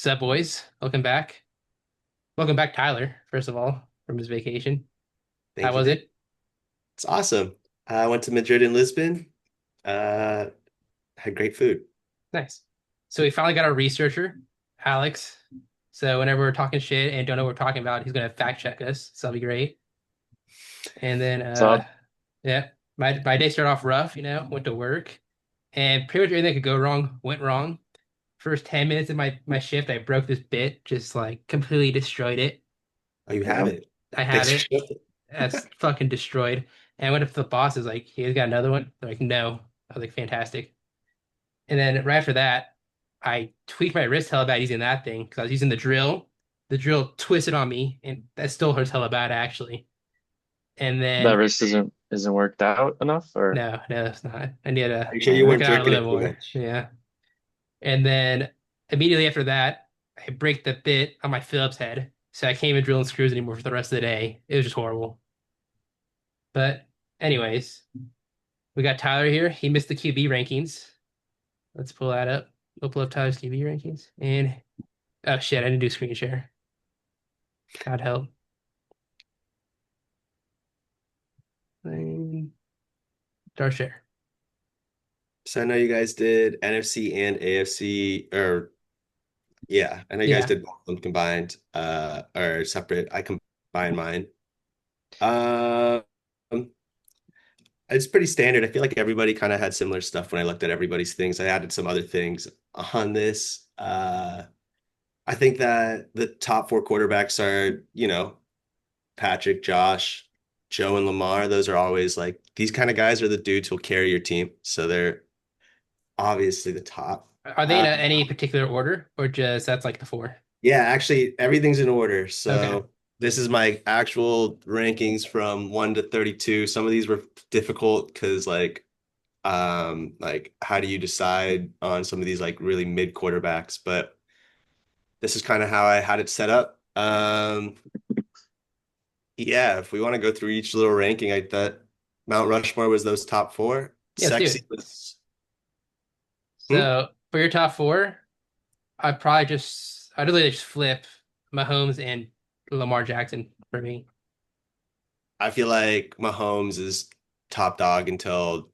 What's up, boys? Welcome back. Welcome back, Tyler, first of all, from his vacation. How Thank you. was it? It's awesome. I went to Madrid and Lisbon. Uh, had great food. Nice. So we finally got our researcher, Alex. So whenever we're talking shit and don't know what we're talking about, he's gonna fact check us. So that'll be great. And then So yeah, my day started off rough, went to work and pretty much everything that could go wrong went wrong. First 10 minutes of my shift, I broke this bit, just like completely destroyed it. Oh, you have yeah, it. I have Thanks for it. showing. That's fucking destroyed. And I went up to the bosses like, he's got another one. They're like, no. I was like, fantastic. And then right after that, I tweaked my wrist hella bad using that thing because I was using the drill. The drill twisted on me, and that still hurts hella bad actually. And that then wrist isn't worked out enough, or no, it's not. I need to Are you sure you work weren't it out a jerking little bit it too more. much? Yeah. And then immediately after that, I break the bit on my Phillips head. So I can't even drill and screws anymore for the rest of the day. It was just horrible. But anyways, we got Tyler here. He missed the QB rankings. Let's pull that up. We'll pull up Tyler's QB rankings. And oh shit, I didn't do screen share. God help. And start share. So I know you guys did NFC and AFC, or yeah, I know you guys Yeah. did both of them combined, or separate. I combined mine. Um, it's pretty standard. I feel like everybody kind of had similar stuff when I looked at everybody's things. I added some other things on this. I think that the top four quarterbacks are, Patrick, Josh, Joe, and Lamar. Those are always like these kind of guys are the dudes who'll carry your team. So they're obviously the top. Are they in Uh, any particular order or just that's like the four? yeah, actually, everything's in order. Okay. So this is my actual rankings from 1 to 32. Some of these were difficult because like how do you decide on some of these like really mid quarterbacks? But this is kind of how I had it set up. Yeah, if we want to go through each little ranking, I thought Mount Rushmore was those top four. Yeah, let's do it. Sexy was, hmm? So for your top four, I'd really just flip Mahomes and Lamar Jackson for me. I feel like Mahomes is top dog until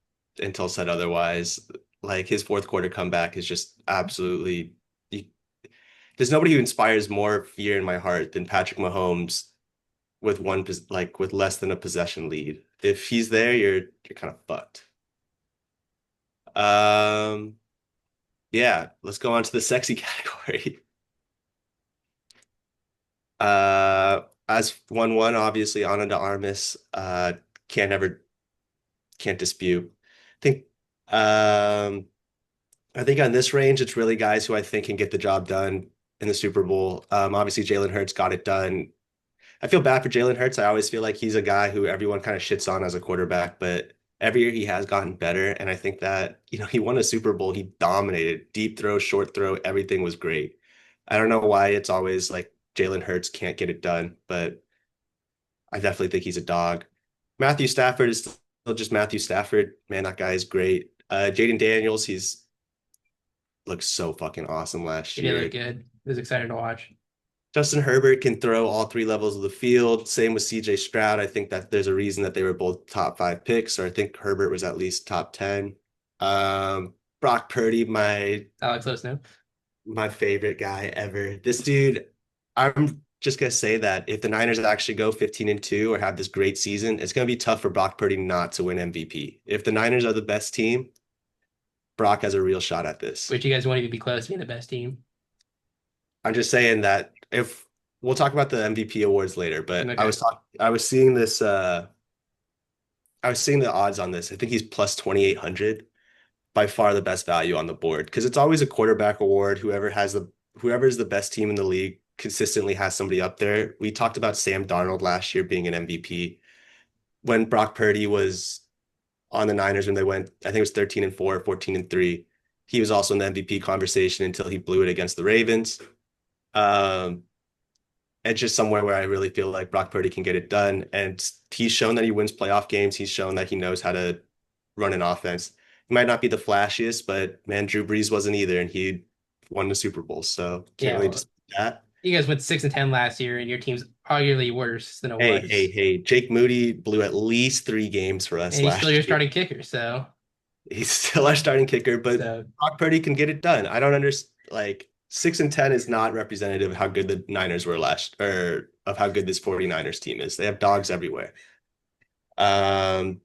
said otherwise. Like his fourth quarter comeback is just absolutely. There's nobody who inspires more fear in my heart than Patrick Mahomes with with less than a possession lead. If he's there, you're kind of fucked. Um, yeah, let's go on to the sexy category. As 1-1, obviously, Ana de Armas, can't ever can't dispute. I think um I think on this range, it's really guys who I think can get the job done in the Super Bowl. Obviously Jalen Hurts got it done. I feel bad for Jalen Hurts. I always feel like he's a guy who everyone kind of shits on as a quarterback, but every year he has gotten better. And I think that, he won a Super Bowl. He dominated deep throw, short throw, everything was great. I don't know why it's always like Jalen Hurts can't get it done, but I definitely think he's a dog. Matthew Stafford is still just Matthew Stafford. Man, that guy is great. Jaden Daniels, he's looked so fucking awesome last He did look year. good. It was exciting to watch. Justin Herbert can throw all three levels of the field. Same with CJ Stroud. I think that there's a reason that they were both top five picks, or I think Herbert was at least top 10. Brock Purdy, Alex, let us know. my favorite guy ever. This dude, I'm just gonna say that if the Niners actually go 15-2 or have this great season, it's gonna be tough for Brock Purdy not to win MVP. If the Niners are the best team, Brock has a real shot at this. Which you guys want to be close to being the best team. I'm just saying that if we'll talk about the MVP awards later, but Okay. I was seeing this I was seeing the odds on this. I think he's plus 2,800, by far the best value on the board because it's always a quarterback award. Whoever is the best team in the league consistently has somebody up there. We talked about Sam Darnold last year being an MVP when Brock Purdy was on the Niners when they went, I think it was 13-4, 14-3. He was also in the MVP conversation until he blew it against the Ravens. Um, it's just somewhere where I really feel like Brock Purdy can get it done. And he's shown that he wins playoff games. He's shown that he knows how to run an offense. He might not be the flashiest, but man, Drew Brees wasn't either. And he won the Super Bowl, so can't Yeah, really well, dispute that. you guys went 6-10 last year, and your team's arguably worse than it Hey, hey, was. hey, Jake Moody blew at least 3 games for us And he's still last your year. starting kicker, so He's still our starting kicker, but so Brock Purdy can get it done. I don't understand. Like 6-10 is not representative of how good the Niners were last, or of how good this 49ers team is. They have dogs everywhere. Um,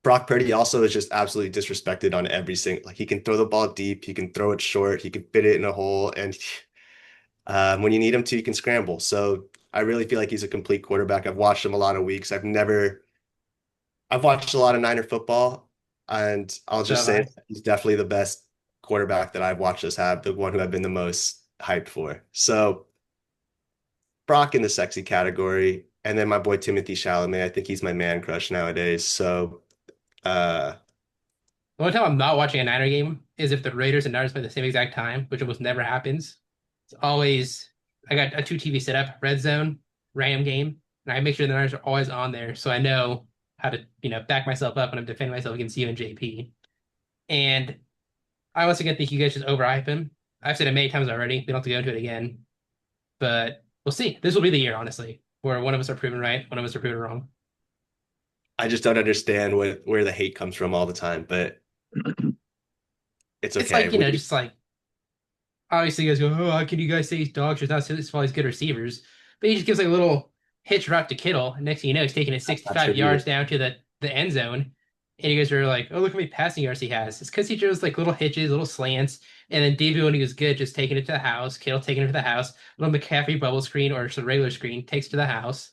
Brock Purdy also is just absolutely disrespected on every single. Like he can throw the ball deep, he can throw it short, he can fit it in a hole, and when you need him to, he can scramble. So I really feel like he's a complete quarterback. I've watched him a lot of weeks. I've watched a lot of Niner football, and I'll so just have say I. that he's definitely the best quarterback that I've watched us have, the one who I've been the most hyped for. So Brock in the sexy category, and then my boy Timothy Chalamet. I think he's my man crush nowadays. So uh, The only time I'm not watching a Niner game is if the Raiders and Niners play at the same exact time, which almost never happens. It's always I got a two TV setup, Red Zone, Ram game, and I make sure the Niners are always on there, so I know how to back myself up when I'm defending myself against you and JP. And I once again think you guys just overhype him. I've said it many times already. We don't have to go into it again, but we'll see. This will be the year, honestly, where one of us are proven right, one of us are proven wrong. I just don't understand where the hate comes from all the time, but it's It's okay. like just like obviously you guys go, oh, how can you guys say he's dog shit? That's his fault. He's good receivers, but he just gives like a little hitch route to Kittle, and next thing you know, he's taking it That's not 65 true. yards down to the end zone, and you guys are like, oh, look how many passing yards he has. It's because he throws like little hitches, little slants, and then David when he was good, just taking it to the house. Kittle taking it to the house. Little McCaffrey bubble screen or just a regular screen takes to the house.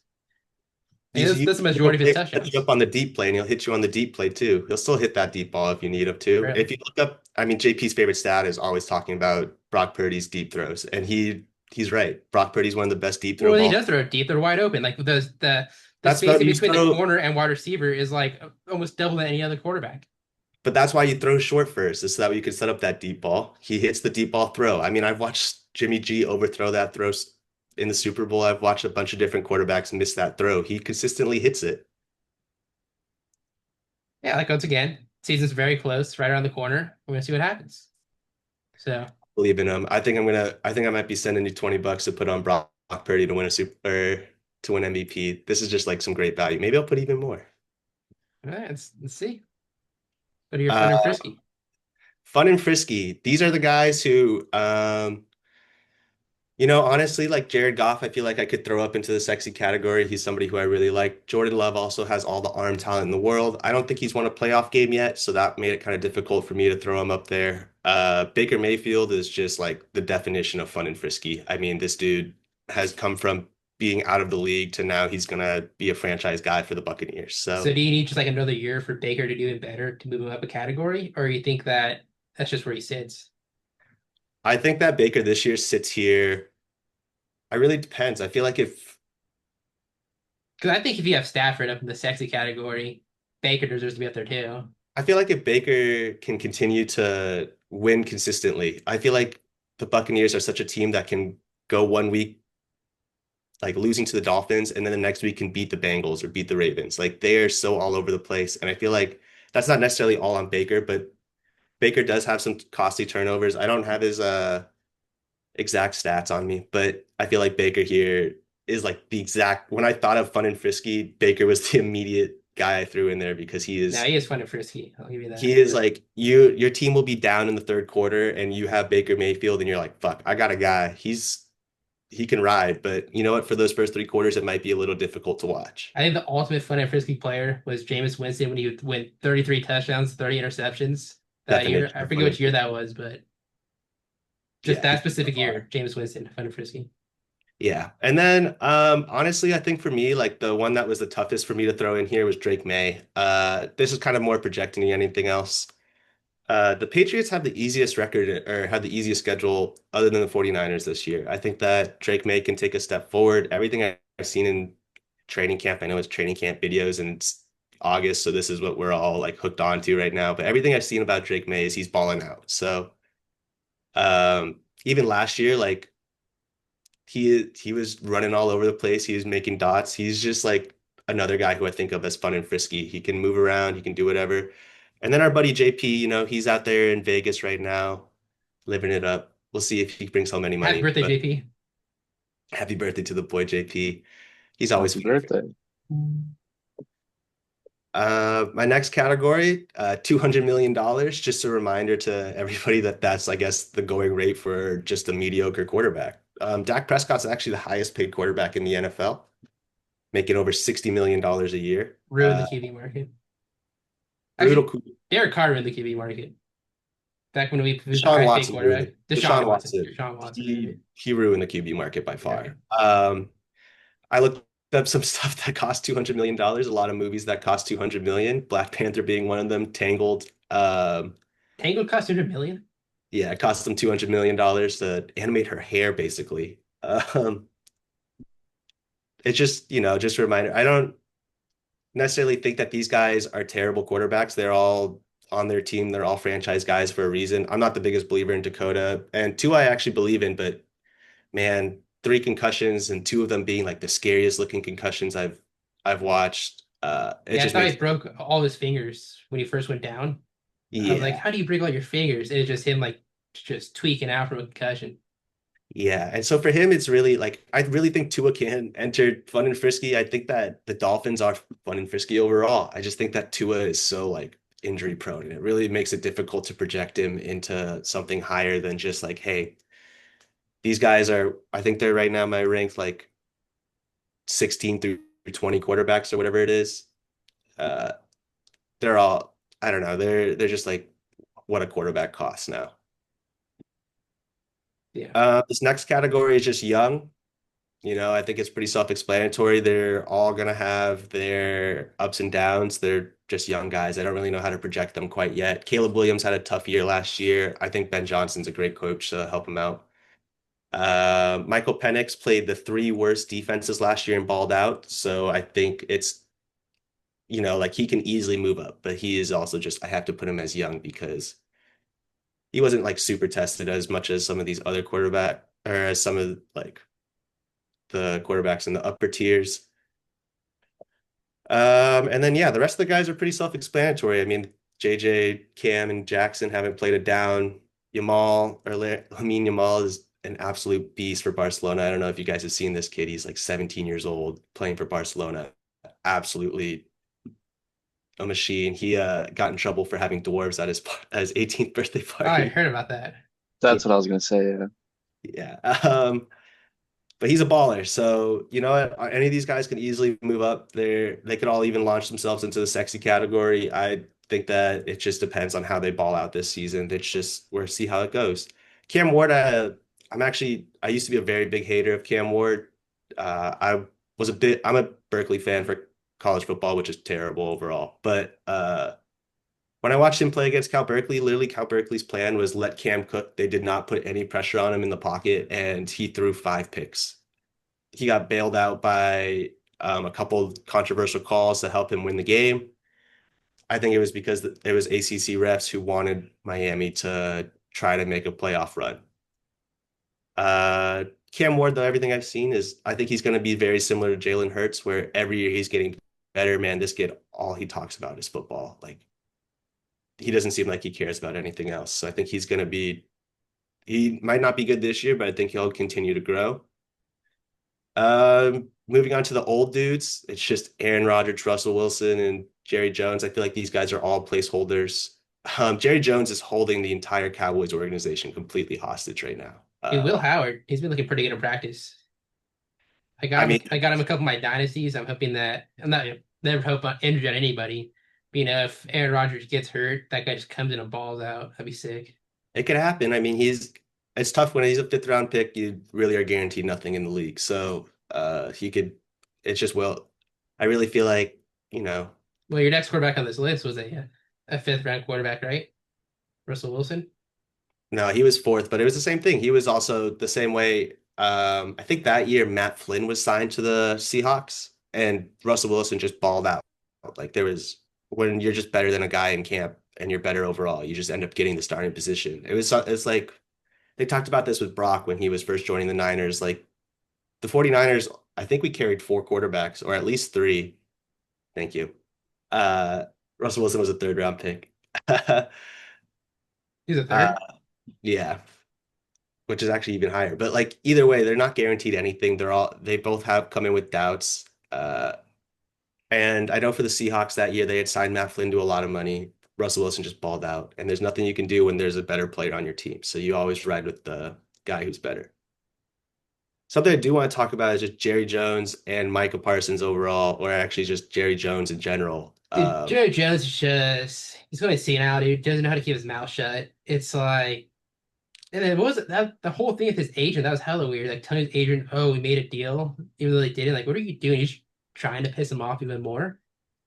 And You that's the majority don't of his set you touchdowns. up on the deep play, and he'll hit you on the deep play too. He'll still hit that deep ball if you need him to. Really. If you look up, I mean, JP's favorite stat is always talking about Brock Purdy's deep throws, and he's right. Brock Purdy's one of the best deep Well, throw when he ball. does throw it deep, they're wide open. Like the That's about spacing you between the throw, corner and wide receiver is like almost double than any other quarterback. but that's why you throw short first, is so that way you can set up that deep ball. He hits the deep ball throw. I mean, I've watched Jimmy G overthrow that throw in the Super Bowl. I've watched a bunch of different quarterbacks miss that throw. He consistently hits it. Yeah, like once again, season's very close, right around the corner. We're gonna see what happens. So Believe in him. I think I might be sending you $20 to put on Brock Purdy to win a super or to win MVP. This is just like some great value. Maybe I'll put even more. all right, let's see. Go to your fun and Uh, frisky. Fun and Frisky. These are the guys who honestly, like Jared Goff, I feel like I could throw up into the sexy category. He's somebody who I really like. Jordan Love also has all the arm talent in the world. I don't think he's won a playoff game yet, so that made it kind of difficult for me to throw him up there. Baker Mayfield is just like the definition of fun and frisky. I mean, this dude has come from being out of the league to now he's gonna be a franchise guy for the Buccaneers. So So do you need just like another year for Baker to do it better to move him up a category, or you think that that's just where he sits? I think that Baker this year sits here. It really depends. I feel like if Because I think if you have Stafford up in the sexy category, Baker deserves to be up there too. I feel like if Baker can continue to win consistently, I feel like the Buccaneers are such a team that can go one week like losing to the Dolphins and then the next week can beat the Bengals or beat the Ravens. Like they are so all over the place. And I feel like that's not necessarily all on Baker, but Baker does have some costly turnovers. I don't have his exact stats on me, but I feel like Baker here is like the exact when I thought of fun and frisky, Baker was the immediate guy I threw in there because Now he is fun and frisky. I'll give you he that. is like your team will be down in the third quarter and you have Baker Mayfield and you're like, fuck, I got a guy. He can ride, but you know what? For those first 3 quarters, it might be a little difficult to watch. I think the ultimate fun and frisky player was Jameis Winston when he would win 33 touchdowns, 30 interceptions that year. Definition I of forget fun and which year frisky. that was, but just Yeah, that he specific year, Jameis Winston, fun and frisky. yeah. And then honestly, I think for me, like the one that was the toughest for me to throw in here was Drake May. This is kind of more projecting than anything else. The Patriots have the easiest record or have the easiest schedule other than the 49ers this year. I think that Drake May can take a step forward. Everything I've seen in training camp, I know it's training camp videos and it's August, so this is what we're all like hooked on to right now. But everything I've seen about Drake May is he's balling out. So even last year, like he was running all over the place. He was making dots. He's just like another guy who I think of as fun and frisky. He can move around, he can do whatever. And then our buddy JP, he's out there in Vegas right now, living it up, We'll see if he brings home any Happy money. birthday, But JP. happy birthday to the boy JP. He's always Happy been there. birthday. My next category, $200 million. Just a reminder to everybody that that's, I guess, the going rate for just a mediocre quarterback. Dak Prescott's actually the highest paid quarterback in the NFL, making over $60 million a year. Ruined the QB market. Brutal. Actually, Derek Carr ruined the QB market. Back when we was the Deshaun highest paid Watson ruined quarterback. it. Deshaun Watson. Deshaun Watson, He right? he ruined the QB market by Right. far. I looked up some stuff that cost $200 million, a lot of movies that cost 200 million, Black Panther being one of them, Tangled. Tangled cost 100 million. Yeah, it cost them $200 million to animate her hair, basically. It's just, just a reminder. I don't necessarily think that these guys are terrible quarterbacks. They're all on their team. They're all franchise guys for a reason. I'm not the biggest believer in Dakota, and two I actually believe in, but man, three concussions and two of them being like the scariest looking concussions I've watched. It Yeah, I just thought makes he broke all his fingers when he first went down. I was like, yeah. how do you break all your fingers? And it's just him like just tweaking out from a concussion. Yeah, and so for him, it's really like I really think Tua can enter fun and frisky. I think that the Dolphins are fun and frisky overall. I just think that Tua is so like injury prone, and it really makes it difficult to project him into something higher than just like, hey, these guys are. I think they're right now my ranked like 16 through 20 quarterbacks or whatever it is. Uh, they're all I don't know. They're just like what a quarterback costs now. Yeah. This next category is just young. I think it's pretty self-explanatory. They're all going to have their ups and downs. They're just young guys. I don't really know how to project them quite yet. Caleb Williams had a tough year last year. I think Ben Johnson's a great coach to help him out. Michael Penix played the three worst defenses last year and balled out. So I think it's, like he can easily move up, but he is also just, I have to put him as young because he wasn't like super tested as much as some of these other quarterback or as some of like the quarterbacks in the upper tiers. And then yeah, the rest of the guys are pretty self-explanatory. I mean, JJ, Cam, and Jackson haven't played it down. Lamine Yamal is an absolute beast for Barcelona. I don't know if you guys have seen this kid. He's like 17 years old playing for Barcelona. Absolutely a machine. He got in trouble for having dwarves at his 18th birthday Oh, I party. heard about that. That's what I was gonna say. Yeah. Yeah. But he's a baller. So, you know what? Any of these guys can easily move up. They could all even launch themselves into the sexy category. I think that it just depends on how they ball out this season. It's just we'll see how it goes. Cam Ward, I used to be a very big hater of Cam Ward. I'm a Berkeley fan for college football, which is terrible overall. But when I watched him play against Cal Berkeley, literally Cal Berkeley's plan was let Cam cook. They did not put any pressure on him in the pocket, and he threw 5 picks. He got bailed out by a couple controversial calls to help him win the game. I think it was because it was ACC refs who wanted Miami to try to make a playoff run. Cam Ward, though, everything I've seen is I think he's going to be very similar to Jalen Hurts, where every year he's getting better. Man, this kid, all he talks about is football. Like he doesn't seem like he cares about anything else. So I think he might not be good this year, but I think he'll continue to grow. Moving on to the old dudes, it's just Aaron Rodgers, Russell Wilson, and Jerry Jones. I feel like these guys are all placeholders. Jerry Jones is holding the entire Cowboys organization completely hostage right now. Hey, Will Howard, he's been looking pretty good in practice. I mean, I got him a couple of my dynasties. I'm hoping that I'm not never hope on injury on anybody. But, if Aaron Rodgers gets hurt, that guy just comes in and balls out. That'd be sick. it could happen. I mean, it's tough when he's a fifth round pick. You really are guaranteed nothing in the league. So he could. It's just I really feel like Well, your next quarterback on this list was a fifth round quarterback, right? Russell Wilson. No, he was fourth, but it was the same thing. He was also the same way. I think that year Matt Flynn was signed to the Seahawks, and Russell Wilson just balled out. Like there was when you're just better than a guy in camp and you're better overall, you just end up getting the starting position. It's like they talked about this with Brock when he was first joining the Niners. Like the 49ers, I think we carried 4 quarterbacks, or at least 3. Thank you. Uh, Russell Wilson was a third round pick. He's a Uh, third. yeah. which is actually even higher. But like either way, they're not guaranteed anything. They both have come in with doubts. And I know for the Seahawks that year they had signed Matt Flynn to a lot of money. Russell Wilson just balled out, and there's nothing you can do when there's a better player on your team. So you always ride with the guy who's better. Something I do want to talk about is just Jerry Jones and Micah Parsons overall, or actually just Jerry Jones in general. Dude, Jerry Jones is just he's going senile, dude. Doesn't know how to keep his mouth shut. It's like and then what was it that the whole thing with his agent, that was hella weird. Like telling his agent, oh, we made a deal, even though they didn't. Like, what are you doing? You're just trying to piss him off even more.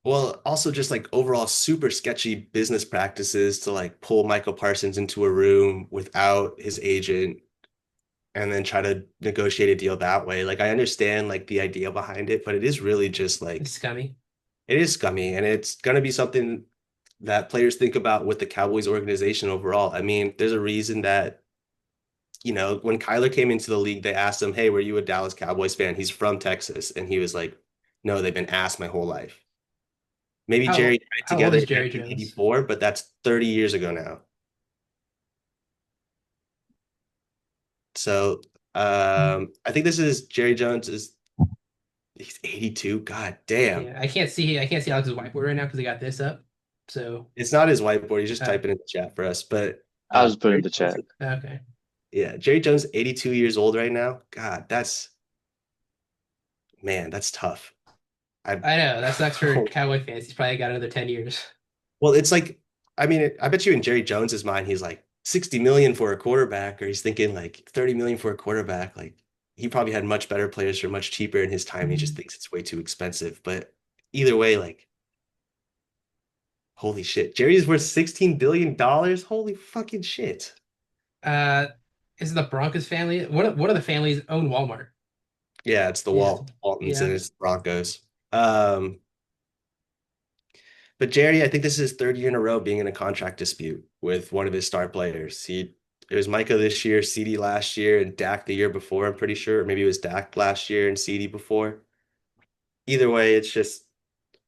Well, also just like overall super sketchy business practices to like pull Michael Parsons into a room without his agent and then try to negotiate a deal that way. Like I understand like the idea behind it, but it is really just It's like scummy. it is scummy and it's gonna be something that players think about with the Cowboys organization overall. I mean, there's a reason that, when Kyler came into the league, they asked him, "Hey, were you a Dallas Cowboys fan?" He's from Texas, and he was like, "No, they've been asked my whole life." Maybe Jerry tried How old together is in Jerry Jones? 1984, but that's 30 years ago now. So I think this is Jerry Jones is he's 82. God damn. Yeah, I can't see Alex's whiteboard right now because I got this up. So It's not his whiteboard. He's just uh, typing in the chat for us. But I was putting Jerry in the Jones, chat. okay. yeah, Jerry Jones, 82 years old right now. God, that's tough. I I know that sucks for Cowboy fans. He's probably got another 10 years. well, it's like, I mean, I bet you in Jerry Jones's mind, he's like 60 million for a quarterback, or he's thinking like 30 million for a quarterback. Like he probably had much better players for much cheaper in his time. And he just thinks it's way too expensive. But either way, like, holy shit. Jerry's worth $16 billion. Holy fucking shit. Uh, is it the Broncos family? What are the families own Walmart? Yeah, it's the Yeah, Waltons and yeah. it's the Broncos. Um, but Jerry, I think this is his third year in a row being in a contract dispute with one of his star players. It was Micah this year, CD last year, and Dak the year before, I'm pretty sure. Or maybe it was Dak last year and CD before. Either way, this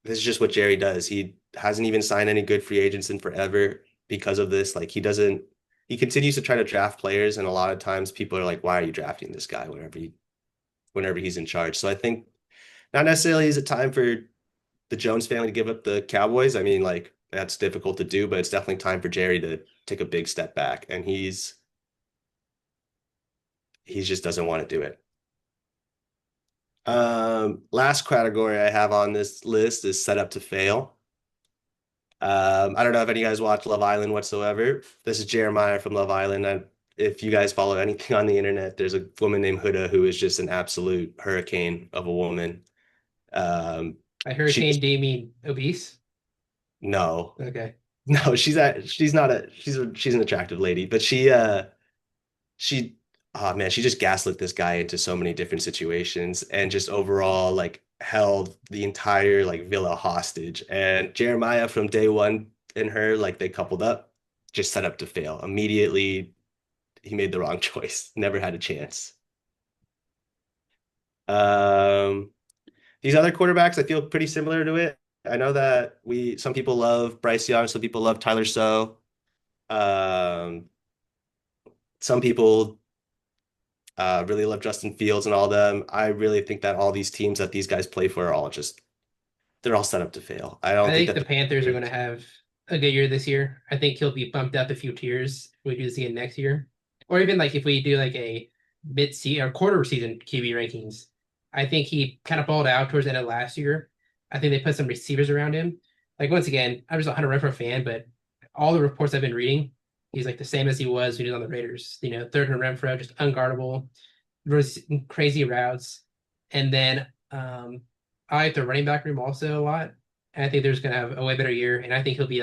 is just what Jerry does. He hasn't even signed any good free agents in forever because of this. Like he continues to try to draft players, and a lot of times people are like, why are you drafting this guy whenever he's in charge? So I think not necessarily is it time for the Jones family to give up the Cowboys. I mean, like that's difficult to do, but it's definitely time for Jerry to take a big step back. And he just doesn't want to do it. Last category I have on this list is set up to fail. I don't know if any of you guys watch Love Island whatsoever. This is Jeremiah from Love Island. If you guys follow anything on the internet, there's a woman named Huda who is just an absolute hurricane of a woman. Um, By she Hurricane, do you mean obese? no, Okay. no, she's not she's an attractive lady, but she oh man, she just gaslit this guy into so many different situations and just overall like held the entire like villa hostage. And Jeremiah from day one and her, like they coupled up, just set up to fail. Immediately he made the wrong choice. Never had a chance. Um these other quarterbacks I feel pretty similar to it. I know that we some people love Bryce Young, some people love Tyler So. Um some people really love Justin Fields and all them. I really think that all these teams that these guys play for are all just they're all set up to fail. I I don't think think that the Panthers are going to have a good year this year. I think he'll be bumped up a few tiers if we do this again next year. Or even like if we do like a mid-season or quarter season QB rankings. I think he kind of balled out towards the end of last year. I think they put some receivers around him. Like once again, I'm just a Hunter Renfrow fan, but all the reports I've been reading, he's like the same as he was when he was on the Raiders. Third and Renfrow, just unguardable, runs crazy routes. And then I like the running back room also a lot. And I think they're just gonna have a way better year. And I think he'll be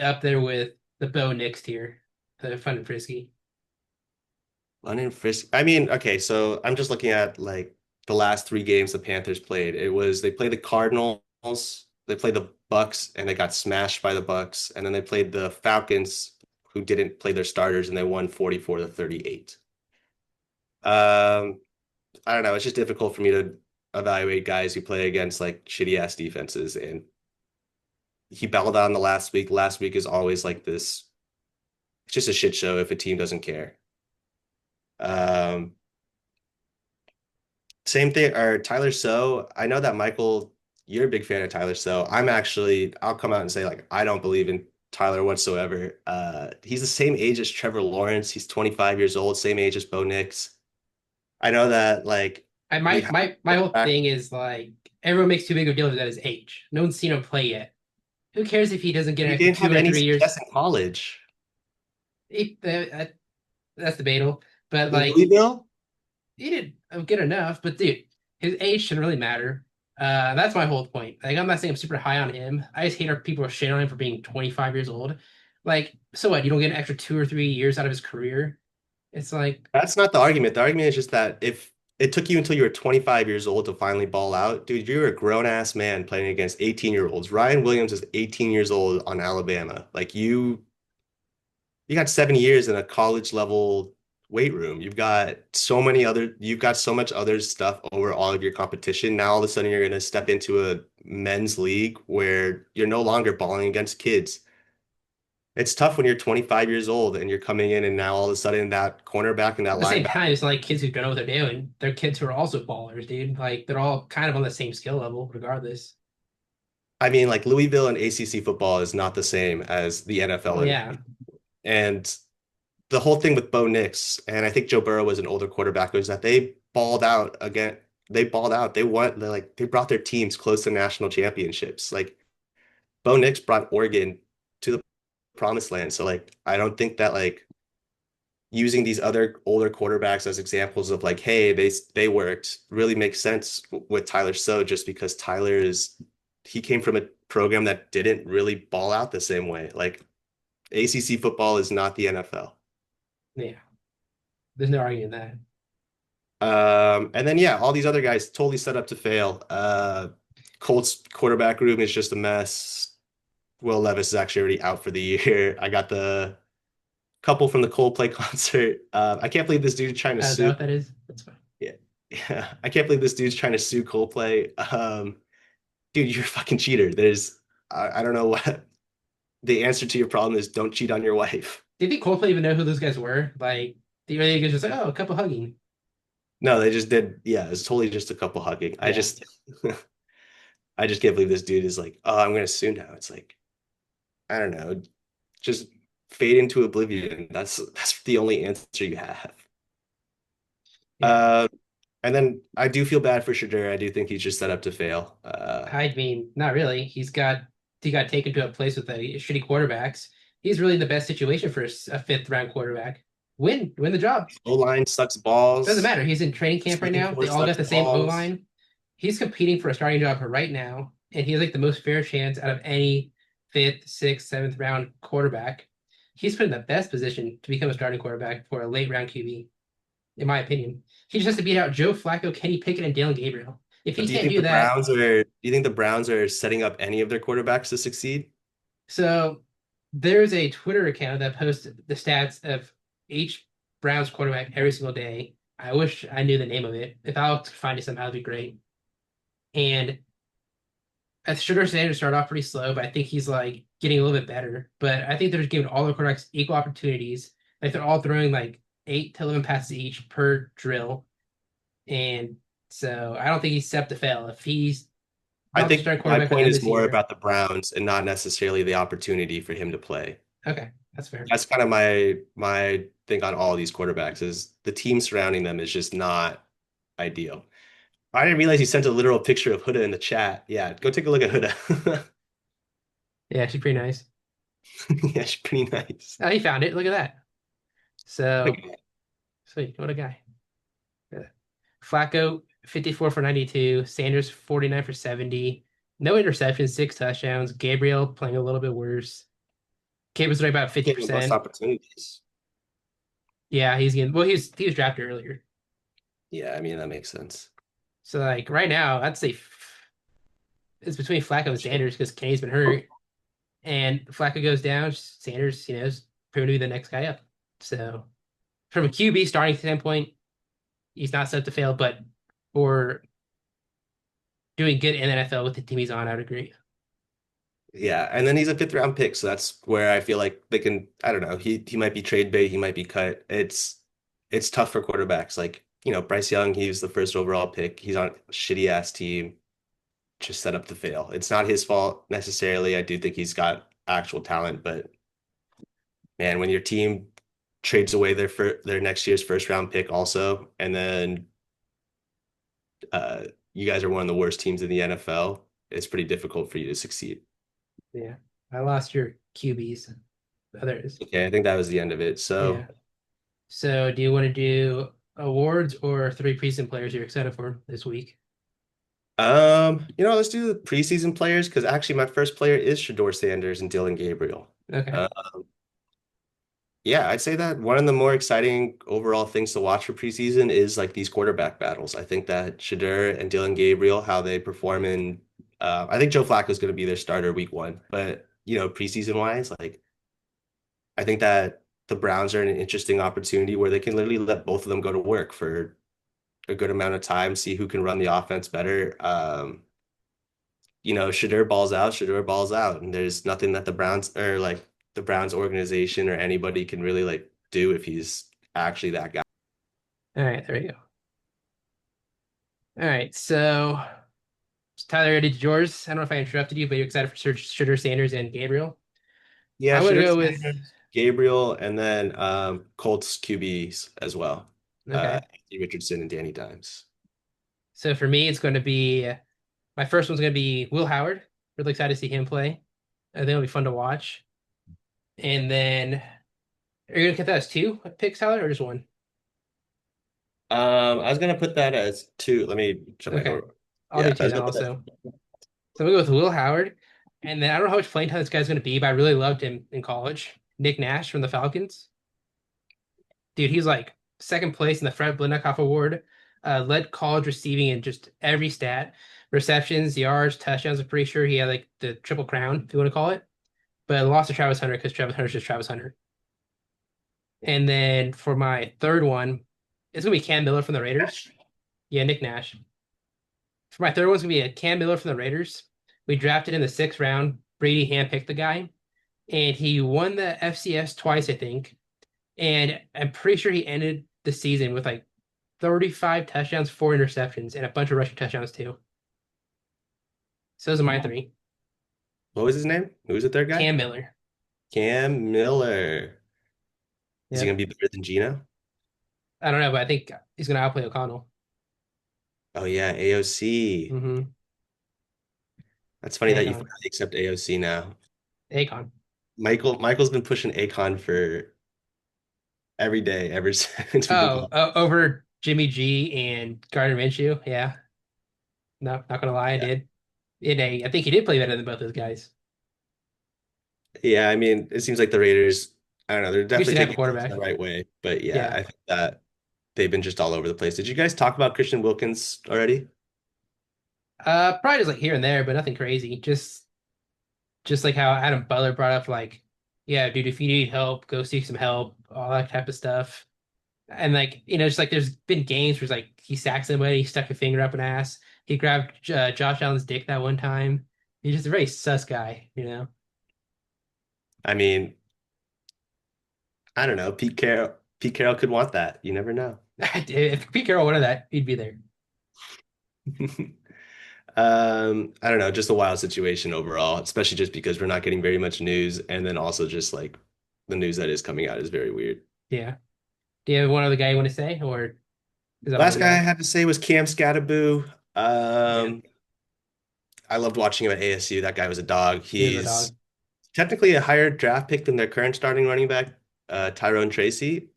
up there with the Bo Nix tier, the fun and frisky. London Frisk. I mean, okay, so I'm just looking at like the last three games the Panthers played. They played the Cardinals, they played the Bucks, and they got smashed by the Bucks, and then they played the Falcons, who didn't play their starters, and they won 44 to 38. Um, I don't know. It's just difficult for me to evaluate guys who play against like shitty ass defenses. And he battled on the last week. Last week is always like this just a shit show if a team doesn't care. Um, Same thing, or Tyler So. I know that Michael, you're a big fan of Tyler So. I'll come out and say like I don't believe in Tyler whatsoever. He's the same age as Trevor Lawrence. He's 25 years old, same age as Bo Nix. I know that like I we my have my whole thing is like everyone makes too big of a deal at his age. No one's seen him play yet. Who cares if he doesn't get an he extra didn't have two or any 3 years? success in college. That's debatable. But In like Louisville? he did good enough. But dude, his age shouldn't really matter. That's my whole point. Like I'm not saying I'm super high on him. I just hate our people are shitting on him for being 25 years old. Like, so what? You don't get an extra 2 or 3 years out of his career? It's like, That's not the argument. The argument is just that if it took you until you were 25 years old to finally ball out, dude, you're a grown ass man playing against 18-year-olds. Ryan Williams is 18 years old on Alabama. Like you got 7 years in a college level weight room. You've got so much other stuff over all of your competition. Now all of a sudden you're going to step into a men's league where you're no longer balling against kids. It's tough when you're 25 years old and you're coming in and now all of a sudden that cornerback and that at the same linebacker. time, it's not like kids who don't know what they're doing. They're kids who are also ballers, dude. Like they're all kind of on the same skill level, regardless. I mean, like Louisville and ACC football is not the same as the NFL Well, yeah. and the whole thing with Bo Nix, and I think Joe Burrow was an older quarterback, was that they balled out again. They balled out. They brought their teams close to national championships. Like Bo Nix brought Oregon to the promised land. So like I don't think that like using these other older quarterbacks as examples of like, hey, they worked really makes sense with Tyler So just because he came from a program that didn't really ball out the same way. Like ACC football is not the NFL. Yeah. There's no arguing that. And then yeah, all these other guys totally set up to fail. Colts quarterback room is just a mess. Will Levis is actually already out for the year. I got the couple from the Coldplay concert. I can't believe this dude's trying to Is that sue. what that is? That's fine. Yeah, yeah. I can't believe this dude's trying to sue Coldplay. Dude, you're a fucking cheater. I don't know what the answer to your problem is. Don't cheat on your wife. Did the Coldplay even know who those guys were? Like, the early guys just like, oh, a couple hugging. No, they just did. Yeah, it's totally just a couple hugging. Yeah. I just can't believe this dude is like, oh, I'm gonna sue now. It's like, I don't know, just fade into oblivion. That's the only answer you have. Yeah. Uh, and then I do feel bad for Shadur. I do think he's just set up to fail. I mean, not really. He got taken to a place with a shitty quarterbacks. He's really in the best situation for a fifth round quarterback. Win the job. O-line sucks Doesn't balls. matter. He's in training camp right now. Receiving They corps all got sucks the same O balls. line. He's competing for a starting job right now, and he has like the most fair chance out of any fifth, sixth, seventh round quarterback. He's put in the best position to become a starting quarterback for a late round QB, in my opinion. He just has to beat out Joe Flacco, Kenny Pickett, and Dalen Gabriel. If But he can't do that, do you think the Browns are setting up any of their quarterbacks to succeed? so there's a Twitter account that posts the stats of each Browns quarterback every single day. I wish I knew the name of it. If I'll find it somehow, it'd be great. And I should understand to start off pretty slow, but I think he's like getting a little bit better. But I think they're just giving all the quarterbacks equal opportunities. Like they're all throwing like 8 to 11 passes each per drill. And so I don't think he's set up to fail. If he's I not the think starting my quarterback by the point end of is this more year, about the Browns and not necessarily the opportunity for him to play. okay, that's fair. That's kind of my thing on all these quarterbacks is the team surrounding them is just not ideal. I didn't realize you sent a literal picture of Huda in the chat. Yeah, go take a look at Huda. Yeah, she's pretty nice. Yeah, she's pretty nice. Oh, he found it. Look at that. So Okay. sweet. What a guy. Yeah. Flacco, 54 for 92. Sanders, 49 for 70. No interceptions, 6 touchdowns. Gabriel playing a little bit worse. Gabriel's right about Getting less 50%. opportunities. Yeah, he's getting well, he was drafted earlier. Yeah, I mean that makes sense. So like right now, I'd say it's between Flacco and Sanders because Kenny's been hurt. And Flacco goes down, Sanders, is proven to be the next guy up. So from a QB starting standpoint, he's not set up to fail, but for doing good in the NFL with the team he's on, I would agree. Yeah, and then he's a fifth round pick, so that's where I feel like they can. I don't know. He might be trade bait. He might be cut. It's tough for quarterbacks. Like Bryce Young, he was the first overall pick. He's on a shitty ass team, just set up to fail. It's not his fault necessarily. I do think he's got actual talent, but man, when your team trades away their next year's first round pick also, and then uh, you guys are one of the worst teams in the NFL, it's pretty difficult for you to succeed. Yeah. I lost your QBs. Others. Okay, I think that was the end of it. Yeah. So, So do you want to do awards or three preseason players you're excited for this week? let's do the preseason players because actually my first player is Shador Sanders and Dylan Gabriel. Okay. Uh, yeah, I'd say that one of the more exciting overall things to watch for preseason is like these quarterback battles. I think that Shador and Dylan Gabriel, how they perform I think Joe Flacco is going to be their starter week 1, but preseason wise, like I think that the Browns are in an interesting opportunity where they can literally let both of them go to work for a good amount of time, see who can run the offense better. Shador balls out, and there's nothing that the Browns or like the Browns organization or anybody can really like do if he's actually that guy. All right, there you go. All right, so Tyler, did yours? I don't know if I interrupted you, but you're excited for Shooter Sanders and Gabriel. Yeah, I'm gonna Shador go with Sanders, Gabriel, and then Colts QBs as well. okay. Anthony Richardson and Danny Dimes. So for me, it's going to be my first one's going to be Will Howard. Really excited to see him play. I think it'll be fun to watch. And then, are you gonna count that as two picks, Tyler, or just one? I was gonna put that as two. Let me check my Okay, note. I'll do Yeah, I two was then gonna put that. also. So I'm gonna go with Will Howard, and then I don't know how much playing time this guy's gonna be, but I really loved him in college. Nick Nash from the Falcons. Dude, he's like second place in the Fred Biletnikoff Award. Led college receiving in just every stat, receptions, yards, touchdowns. I'm pretty sure he had like the triple crown, if you want to call it. But lost to Travis Hunter because Travis Hunter's just Travis Hunter. And then for my third one, it's gonna be Cam Miller from the Raiders. Yeah, Nick Nash. For my third one's gonna be a Cam Miller from the Raiders. We drafted in the sixth round. Brady handpicked the guy, and he won the FCS twice, I think. And I'm pretty sure he ended the season with like 35 touchdowns, 4 interceptions, and a bunch of rushing touchdowns too. So those are my three. What was his name? Who was the third guy? Cam Miller. Cam Miller. Is he gonna Yep. be better than Gino? I don't know, but I think he's gonna outplay O'Connell. Oh yeah, AOC. Mm-hmm. That's funny that you Akon. finally accept AOC now. Akon. Michael's been pushing Akon for every day ever since we've been Oh, calling. over Jimmy G and Gardner Minshew. Yeah. No, not gonna lie, I Yeah. did. I think he did play better than both those guys. Yeah, I mean, it seems like the Raiders, I don't know, they're We should definitely have a taking things the quarterback. right way. But yeah, Yeah. I think that they've been just all over the place. Did you guys talk about Christian Wilkins already? Probably just like here and there, but nothing crazy. Just like how Adam Butler brought up, like, yeah, dude, if you need help, go seek some help, all that type of stuff. And like, just like there's been games where it's like he sacked somebody, he stuck a finger up an ass. He grabbed Josh Allen's dick that one time. He's just a very sus guy. I mean, I don't know. Pete Carroll could want that. You never know. If Pete Carroll wanted that, he'd be there. I don't know, just a wild situation overall, especially just because we're not getting very much news, and then also just like the news that is coming out is very weird. Yeah. Do you have one other guy you want to say, or is that all Last you guy I got? had to say was Cam Scatterboo. Yeah, Um, I loved watching him at ASU. That guy was a dog. he is a He's dog. technically a higher draft pick than their current starting running back, Tyrone Tracy.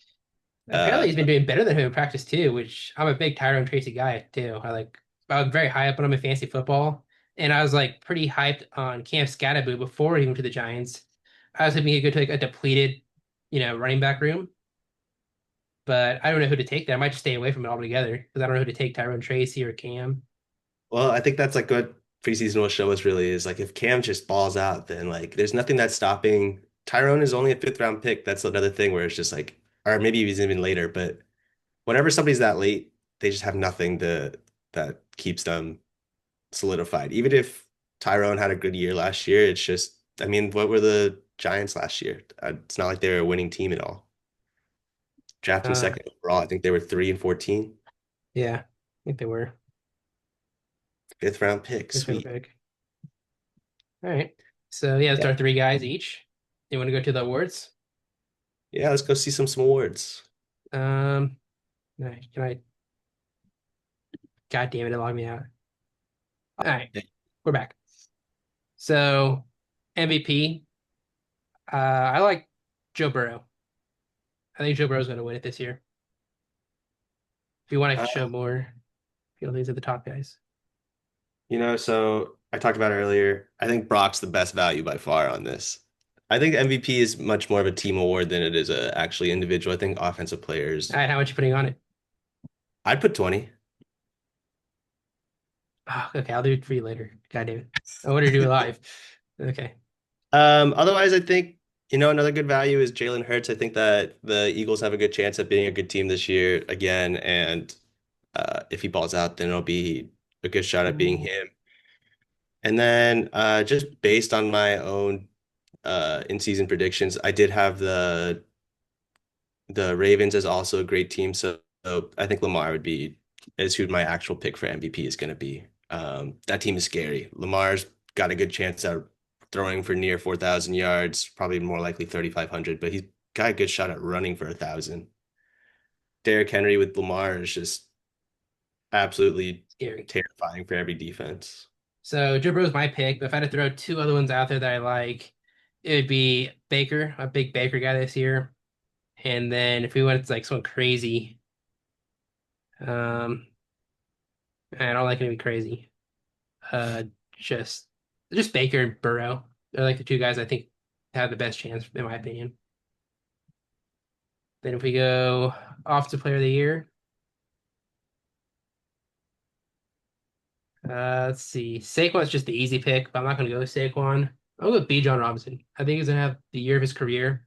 Uh, Apparently, he's been doing better than him in practice too, which I'm a big Tyrone Tracy guy too. I was very high up on him in fantasy football, and I was like pretty hyped on Cam Scatterboo before he went to the Giants. I was hoping he'd go to like a depleted, running back room, but I don't know who to take there. I might just stay away from it altogether because I don't know who to take, Tyrone Tracy or Cam. well, I think that's like what preseason will show us really is like if Cam just balls out, then like there's nothing that's stopping. Tyrone is only a fifth round pick. That's another thing where it's just like, or maybe he's even later, but whenever somebody's that late, they just have nothing that keeps them solidified. Even if Tyrone had a good year last year. It's just, I mean, what were the Giants last year? It's not like they were a winning team at all. Drafting Uh, second overall, I think they were 3-14, yeah, I think they were. fifth round pick. Fifth round Sweet. pick. All right. So yeah, it's Yeah. our three guys each. You want to go to the awards? Yeah, let's go see some awards. Um, can I? God damn it! It logged me out. All right, we're back. So MVP. I like Joe Burrow. I think Joe Burrow's going to win it this year. If you want, I can Uh, show more. Feel these are the top guys. so I talked about it earlier. I think Brock's the best value by far on this. I think MVP is much more of a team award than it is a actually individual. I think offensive players, All right, how much you putting on it? I'd put 20. Oh, okay, I'll do it for you later. God damn it. I wanted to do it live. Okay. Otherwise, I think, another good value is Jalen Hurts. I think that the Eagles have a good chance of being a good team this year again. And if he balls out, then it'll be a good shot at being him. And then just based on my own in-season predictions, I did have the Ravens as also a great team. So I think Lamar is who my actual pick for MVP is going to be. That team is scary. Lamar's got a good chance at throwing for near 4,000 yards, probably more likely 3,500, but he's got a good shot at running for 1,000. Derrick Henry with Lamar is just absolutely Scary. terrifying for every defense. So Joe Burrow's my pick, but if I had to throw two other ones out there that I like, it would be Baker, a big Baker guy this year. And then if we went to like someone crazy, um, I don't like it to be crazy. Uh, just just Baker and Burrow. They're like the two guys I think have the best chance, in my opinion. Then if we go offensive player of the year, let's see. Saquon's just the easy pick, but I'm not going to go with Saquon. I'll go with Bijan Robinson. I think he's going to have the year of his career.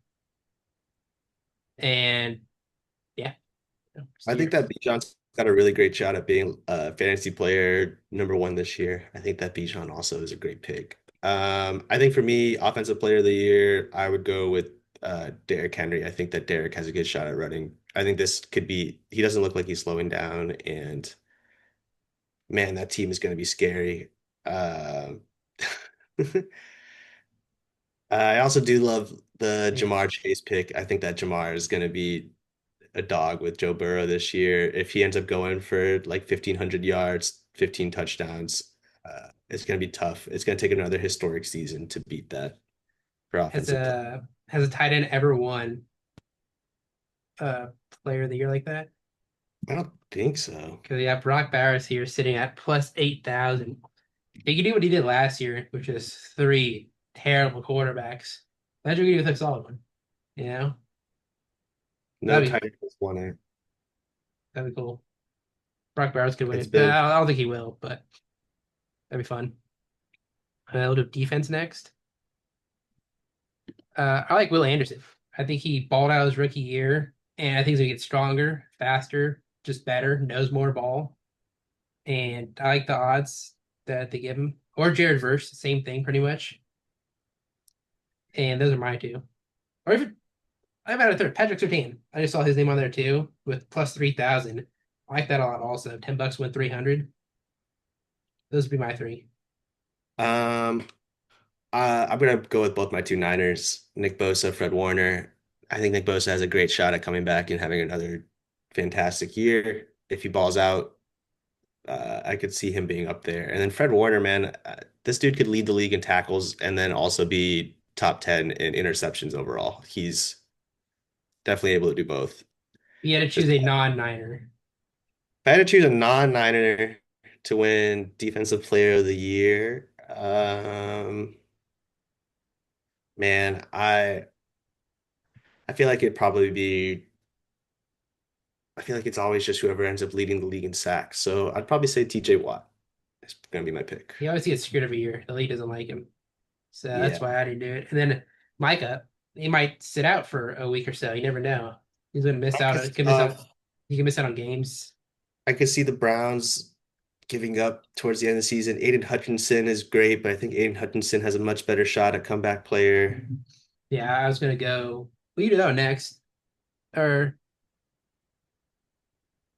And yeah, just I the think year. that Bijan's got a really great shot at being a fantasy player #1 this year. I think that Bijan also is a great pick. I think for me, offensive player of the year, I would go with Derrick Henry. I think that Derrick has a good shot at running. I think this could be, he doesn't look like he's slowing down, and man, that team is going to be scary. Um, I also do love the Yeah. Jamar Chase pick. I think that Jamar is going to be a dog with Joe Burrow this year. If he ends up going for like 1,500 yards, 15 touchdowns, it's going to be tough. It's going to take another historic season to beat that for Has offensive play. a tight end ever won player of the year like that? I don't think so. Because yeah, Brock Bowers here sitting at plus 8,000. He can do what he did last year, which is three terrible quarterbacks. Imagine we could do a solid one. You know? No That'd be tight end has won it. that'd be cool. Brock Bowers could win It's it. But been I don't think he will, but that'd be fun. We'll do defense next. I like Will Anderson. I think he balled out his rookie year, and I think he's gonna get stronger, faster, just better, knows more ball. And I like the odds that they give him. Or Jared Verse, same thing pretty much. And those are my two. Or even I've had a third, Patrick Surtain. I just saw his name on there too with plus 3,000. I like that a lot also. $10 win 300. Those would be my three. um I'm gonna go with both my two Niners, Nick Bosa, Fred Warner. I think Nick Bosa has a great shot at coming back and having another fantastic year. If he balls out, I could see him being up there. And then Fred Warner, man, this dude could lead the league in tackles and then also be top 10 in interceptions overall. He's definitely able to do both. You had to choose Just a non-Niner. if I had to choose a non-Niner to win Defensive Player of the Year, man, I feel like it'd probably be. I feel like it's always just whoever ends up leading the league in sacks. So I'd probably say TJ Watt is going to be my pick. He always gets screwed every year. The league doesn't like him. So that's Yeah. why I didn't do it. And then Micah, he might sit out for a week or so. You never know. He's gonna miss out. He can miss out on games. I could see the Browns giving up towards the end of the season. Aiden Hutchinson is great, but I think Aiden Hutchinson has a much better shot at comeback player. Yeah, I was gonna go. Well, you do that next, or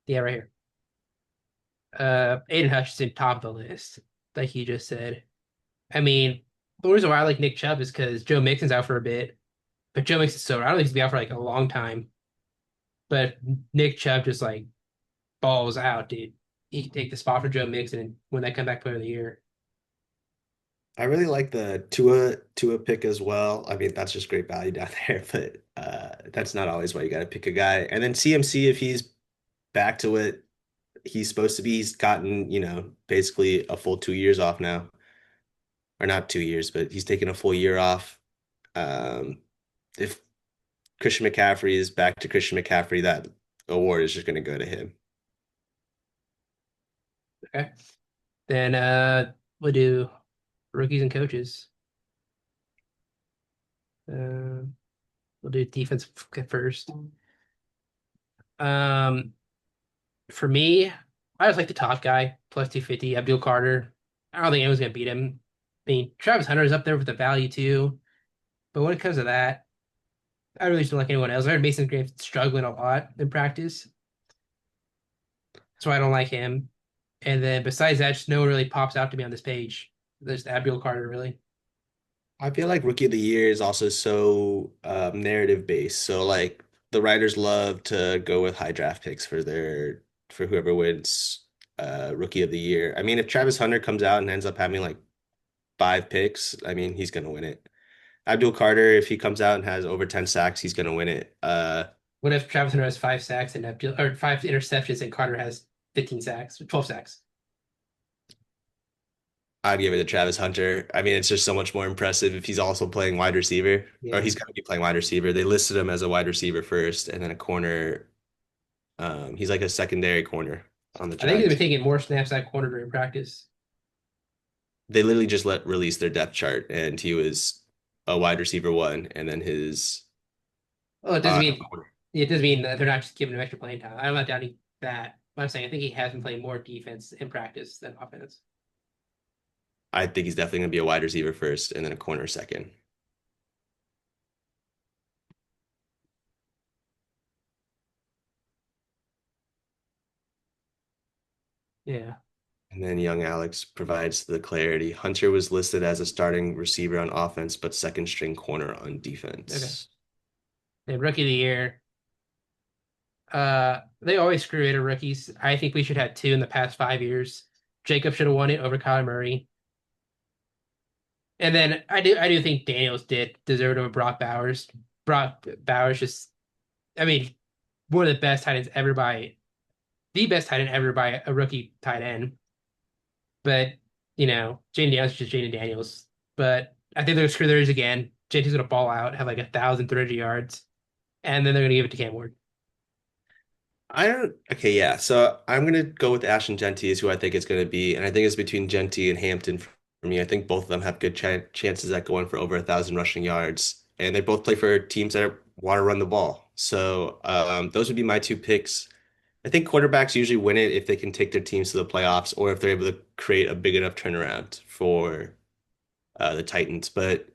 yeah, right here. Aiden Hutchinson, top of the list, like you just said. I mean, the reason why I like Nick Chubb is because Joe Mixon's out for a bit, but Joe Mixon's so I don't think he's gonna be out for like a long time. But Nick Chubb just like balls out, dude. He can take the spot for Joe Mixon and win that comeback player of the year. I really like the Tua pick as well. I mean, that's just great value down there, but that's not always why you got to pick a guy. And then CMC, if he's back to what he's supposed to be, he's gotten, basically a full 2 years off now, or not 2 years, but he's taken a full year off. Um, if Christian McCaffrey is back to Christian McCaffrey, that award is just going to go to him. Okay. Then we'll do rookies and coaches. Uh, we'll do defense first. Um, for me, I just like the top guy, plus 250, Abdul Carter. I don't think anyone's gonna beat him. I mean, Travis Hunter is up there with the value too, but when it comes to that, I really just don't like anyone else. I heard Mason Graham struggling a lot in practice, so I don't like him. And then besides that, just no one really pops out to me on this page. There's Abdul Carter, really. I feel like Rookie of the Year is also so narrative based. So like the writers love to go with high draft picks for whoever wins Rookie of the Year. I mean, if Travis Hunter comes out and ends up having like 5 picks, I mean, he's gonna win it. Abdul Carter, if he comes out and has over 10 sacks, he's gonna win it. What if Travis Hunter has 5 sacks and Abdul or 5 interceptions and Carter has 15 sacks, 12 sacks? I'd give it to Travis Hunter. I mean, it's just so much more impressive if he's also playing wide receiver, or Yeah. he's gonna be playing wide receiver. They listed him as a wide receiver first, and then a corner. He's like a secondary corner on the I think he's been Giants. taking more snaps at corner during practice. They literally just let release their depth chart, and he was a wide receiver one, and then his Well, it doesn't mean corner. it doesn't mean that they're not just giving him extra playing time. I'm not doubting that. But I'm saying I think he has been playing more defense in practice than offense. I think he's definitely gonna be a wide receiver first, and then a corner second. Yeah. And then young Alex provides the clarity. Hunter was listed as a starting receiver on offense, but second string corner on Okay. defense. And rookie of the year. They always screw it at rookies. I think we should have two in the past 5 years. Jacob should have won it over Kyler Murray. And then I do think Daniels did deserve it over Brock Bowers. Brock Bowers just I mean, one of the best tight ends ever by the best tight end ever by a rookie tight end. But Jaden Daniels is just Jaden Daniels. But I think they're gonna screw theirs again. JT's gonna ball out, have like 1,030 yards, and then they're gonna give it to Cam Ward. I don't. Okay, yeah. So I'm gonna go with Ashton Genty is who I think it's gonna be, and I think it's between Genty and Hampton for me. I think both of them have good chances at going for over 1,000 rushing yards, and they both play for teams that want to run the ball. So those would be my two picks. I think quarterbacks usually win it if they can take their teams to the playoffs, or if they're able to create a big enough turnaround for the Titans. But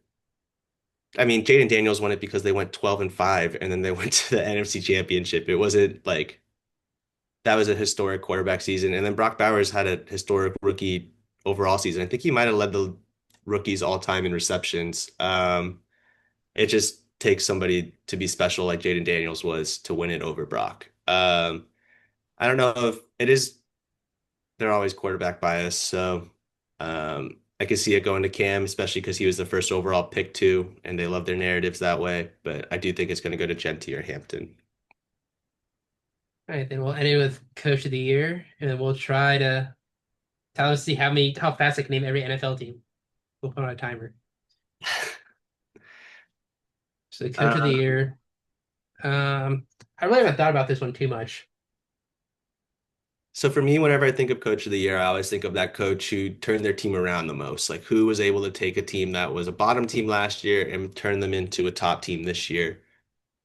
I mean, Jaden Daniels won it because they went 12-5, and then they went to the NFC Championship. It wasn't like that was a historic quarterback season. And then Brock Bowers had a historic rookie overall season. I think he might have led the rookies all time in receptions. It just takes somebody to be special like Jaden Daniels was to win it over Brock. I don't know if it is, they're always quarterback bias. So I could see it going to Cam, especially because he was the first overall pick too, and they love their narratives that way. But I do think it's going to go to Genty or Hampton. All right, then we'll end it with Coach of the Year, and then we'll try to tell us see how fast I can name every NFL team. We'll put on a timer. So the Coach of the Uh, Year. I really haven't thought about this one too much. So for me, whenever I think of coach of the year, I always think of that coach who turned their team around the most. Like who was able to take a team that was a bottom team last year and turn them into a top team this year.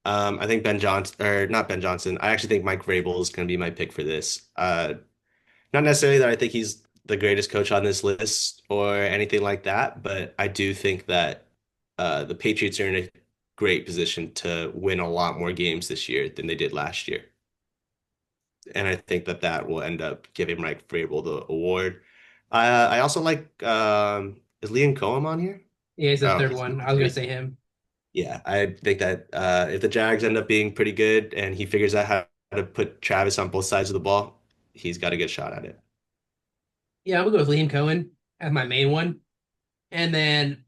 I think Ben Johnson, or not Ben Johnson. I actually think Mike Vrabel is going to be my pick for this. Not necessarily that I think he's the greatest coach on this list or anything like that, but I do think that the Patriots are in a great position to win a lot more games this year than they did last year. And I think that that will end up giving Mike Vrabel the award. I also like is Liam Cohen on here? Yeah, he's the Oh, third he's one. not I was gonna here. say him. Yeah, I think that if the Jags end up being pretty good and he figures out how to put Travis on both sides of the ball, he's got a good shot at it. Yeah, I'm gonna go with Liam Cohen as my main one. And then,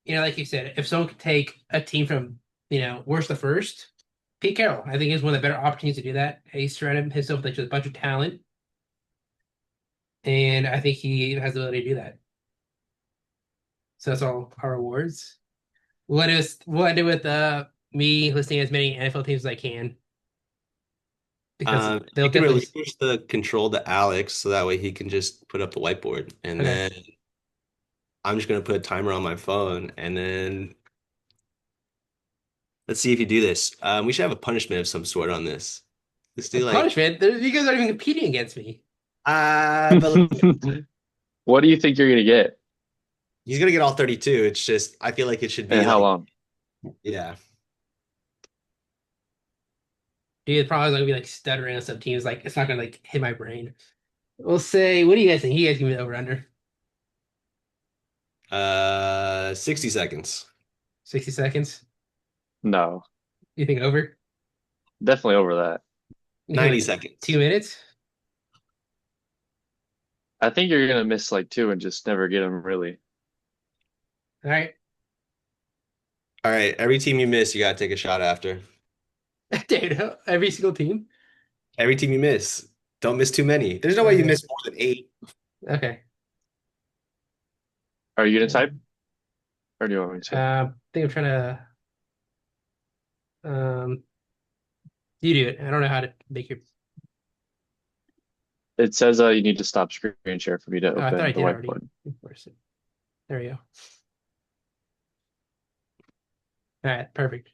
like you said, if someone could take a team from, worst to first, Pete Carroll, I think is one of the better opportunities to do that. He's surrounded himself with just a bunch of talent, and I think he has the ability to do that. So that's all our awards. We'll end it with me listing as many NFL teams as I can because they'll You can definitely. relinquish the control to Alex so that way he can just put up the whiteboard. And Okay. then I'm just gonna put a timer on my phone and then let's see if you do this. We should have a punishment of some sort on this. Let's A do like punishment. You guys aren't even competing against me. but What do you think you're gonna get? he's gonna get all 32. It's just I feel like it should And be how like long? yeah. Dude, the problem is I'm gonna be like stuttering on some teams. Like it's not gonna like hit my brain. We'll say, what do you guys think? You guys give me the over under 60 seconds. 60 seconds. No, You think over? definitely over that. You think 90 like seconds. 2 minutes? I think you're gonna miss like two and just never get them really. All right, All right, every team you miss, you gotta take a shot after. dude. Every single team. Every team you miss. Don't miss too many. There's no way you Okay, miss more than eight. okay. Are you gonna type or do you want me to? I think I'm trying to. Um, you do it. I don't know how to make your. It says you need to stop screen share for me to Oh, I thought I open the did already. whiteboard. Where's it? There we go. All right, perfect.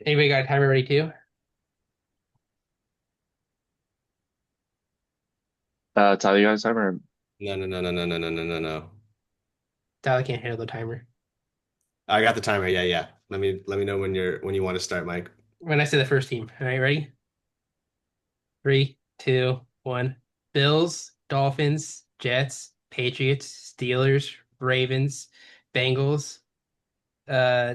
Anybody got a timer ready too? Tyler, you guys timer? No, no, no, no, no, no, no, no, no, no. Tyler can't handle the timer. I got the timer. Yeah, yeah. Let me know when you want to start, Mike. When I say the first team. All right, ready? Three, two, one. Bills, Dolphins, Jets, Patriots, Steelers, Ravens, Bengals. Uh,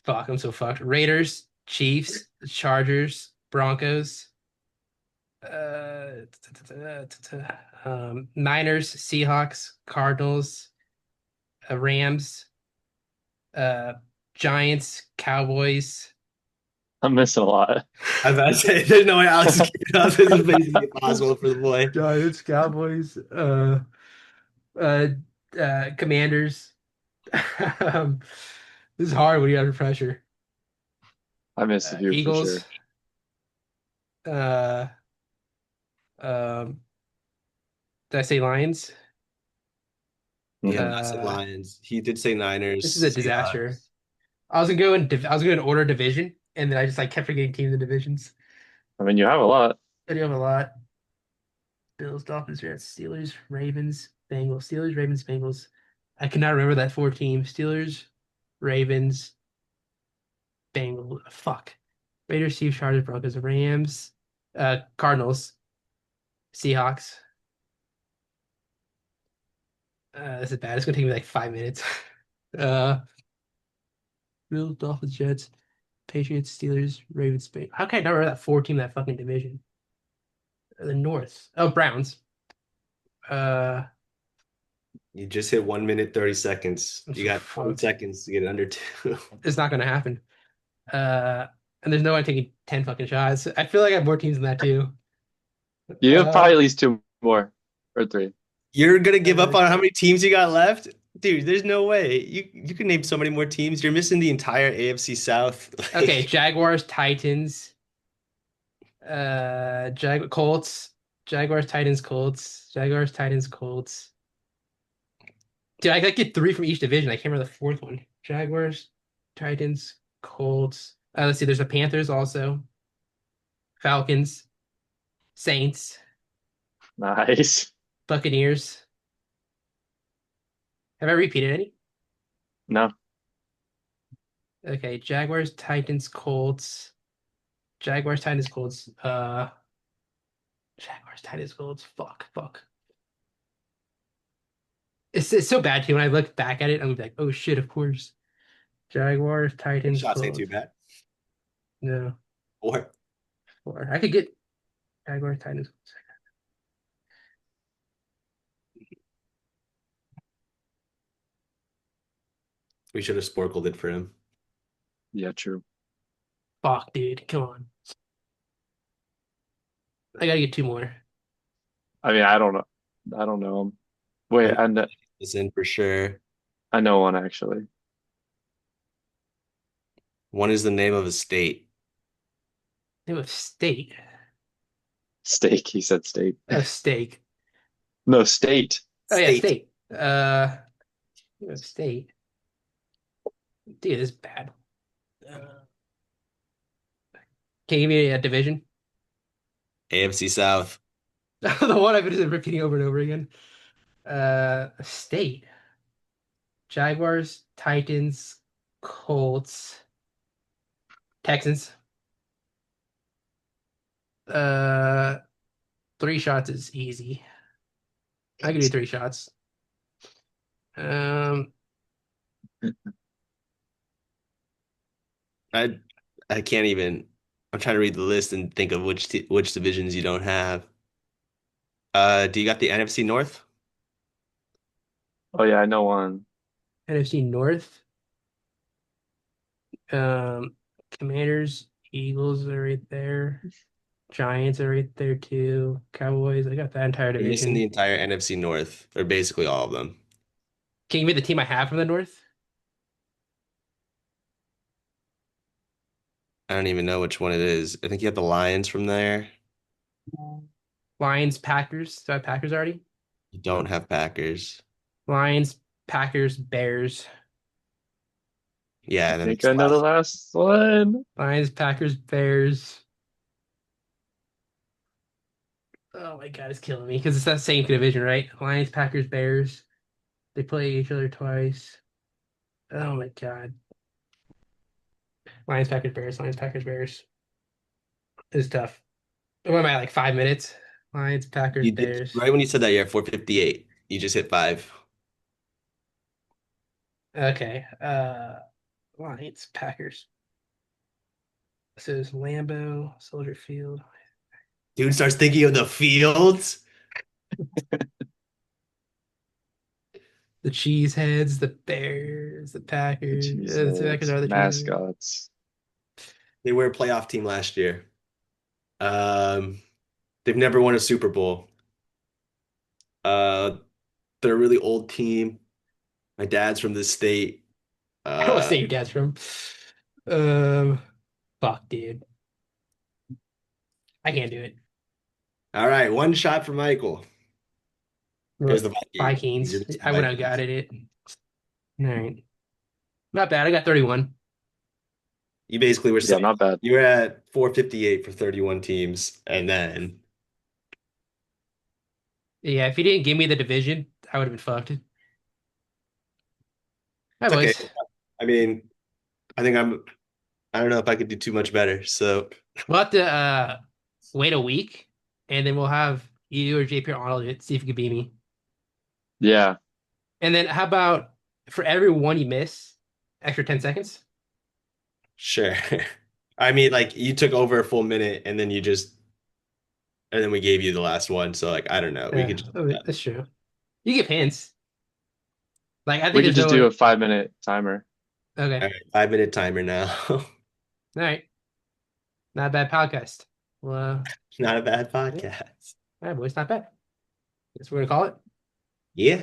fuck, I'm so fucked. Raiders, Chiefs, Chargers, Broncos. Uh, Niners, Seahawks, Cardinals, Rams, uh, Giants, Cowboys. I'm missing a lot. I was about to say, there's no way Alex is keeping up. This is basically impossible for the boy. Giants, Cowboys, uh, Commanders. um, this is hard when you're under pressure. I missed a few for Eagles, sure. uh, um, did I say Lions? Yeah, Mhm. I said Uh, Lions. He did say this is a Niners, disaster. Seahawks. I was going to order division, and then I just like kept forgetting teams and divisions. I mean, you have a lot. I do have a lot. Bills, Dolphins, Jets, Steelers, Ravens, Bengals. Steelers, Ravens, Bengals. I cannot remember that four teams. Steelers, Ravens, Bengals. Fuck. Raiders, Chiefs, Chargers, Broncos, Rams, Cardinals, Seahawks. This is bad. It's gonna take me like 5 minutes. uh, Bills, Dolphins, Jets, Patriots, Steelers, Ravens, Spain. How can I not remember that four team that fucking division? The North. Oh, Browns. Uh, You just hit 1 minute 30 seconds. I'm You so got 20 fucked. seconds to get under two. It's not gonna happen. Uh, and there's no one taking 10 fucking shots. I feel like I have more teams than that too. You have Uh, probably at least two more or three. You're gonna give up uh, on how many teams you got left? Dude, there's no way. You can name so many more teams. You're missing the entire AFC South. okay, Like, Jaguars, Titans, Colts, Jaguars, Titans, Colts, Jaguars, Titans, Colts. Dude, I gotta get three from each division. I can't remember the fourth one. Jaguars, Titans, Colts. Let's see. There's the Panthers also. Falcons, Saints, Nice. Buccaneers. Have I repeated any? No. Okay, Jaguars, Titans, Colts. Jaguars, Titans, Colts. Jaguars, Titans, Colts. Fuck. It's so bad too. When I look back at it, I'm like, oh shit, of course. Jaguars, Titans, Shots ain't too Colts. bad. No, Or or I could get Jaguars, Titans. Colts. we should have sporkled it for him. Yeah, true. Fuck, dude, come on. I gotta get two more. I mean, I don't know. I don't know him. Wait, Is in for sure. I know one actually. One is the name of a state. Name of state. Steak. He said state. Oh, steak. No, state. Oh yeah, State. state. Name of state. Dude, this is bad. Can you give me a division? AFC South. The one I've been repeating over and over again. State. Jaguars, Titans, Colts, Texans. Three shots is easy. I can do three shots. I can't even. I'm trying to read the list and think of which divisions you don't have. Do you got the NFC North? Oh yeah, I know one. NFC North. Commanders, Eagles are right there. Giants are right there too. Cowboys. I got that entire You're missing the division. entire NFC North, or basically all of them. Can you give me the team I have from the North? I don't even know which one it is. I think you have the Lions from there. Lions, Packers. Do I have Packers already? You don't have Packers. Lions, Packers, Bears. Yeah, I and then think it's I know the last one. Lions, Packers, Bears. Oh my God, it's killing me because it's that same division, right? Lions, Packers, Bears. They play each other twice. Oh my God. Lions, Packers, Bears. Lions, Packers, Bears. It's tough. What am I, like 5 minutes? Lions, Packers, you did Bears. right when you said that you're at 458. You just hit 5. Okay. Lions, Packers. This is Lambeau, Soldier Field. Dude starts thinking of the fields. The Cheeseheads, the Bears, the Packers. The Packers Jesus. are the Cheeseheads. Mascots. They were a playoff team last year. They've never won a Super Bowl. They're a really old team. My dad's from this state. I don't want to say your dad's from. Fuck, dude. I can't do it. All right, one shot for Michael. Here's the Vikings. You're the I would have Vikings. got it. All right. Not bad. I got 31. You basically were Yeah, saying not bad. you were at 458 for 31 teams, and then Yeah, if you didn't give me the division, I would have been fucked. Hi, it's okay. boys. I mean, I think I don't know if I could do too much better. So We'll have to wait a week, and then we'll have you or JP or Arnold see if you can beat me. Yeah. And then how about for every one you miss, extra 10 seconds? sure. I mean, like you took over a full minute, and then we gave you the last one. So like, I don't know. We Yeah, could just that's true. You give hints. Like I think We there's could just no do way. a 5-minute timer. Okay. All right, 5-minute timer now. All right. Not a bad podcast. Well, Not a bad podcast. all right, boys, not bad. Guess we're gonna call it. Yeah.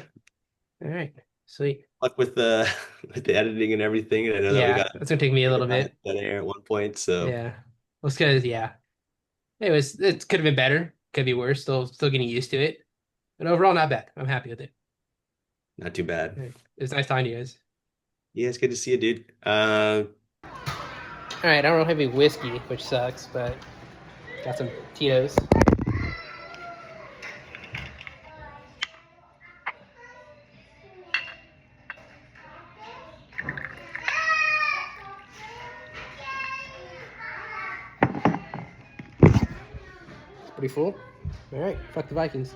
All right. Sweet. Luck with the with the editing and everything. And I know that we Yeah, got that's gonna take me a little bit. that air at one point. So Yeah. Well, it's because yeah. Anyways, it could have been better. Could be worse. Still getting used to it. But overall, not bad. I'm happy with it. not too bad. All right. It's nice talking to you guys. Yeah, it's good to see you, dude. All right, I don't have any whiskey, which sucks, but got some Tito's. Pretty full. All right. Fuck the Vikings.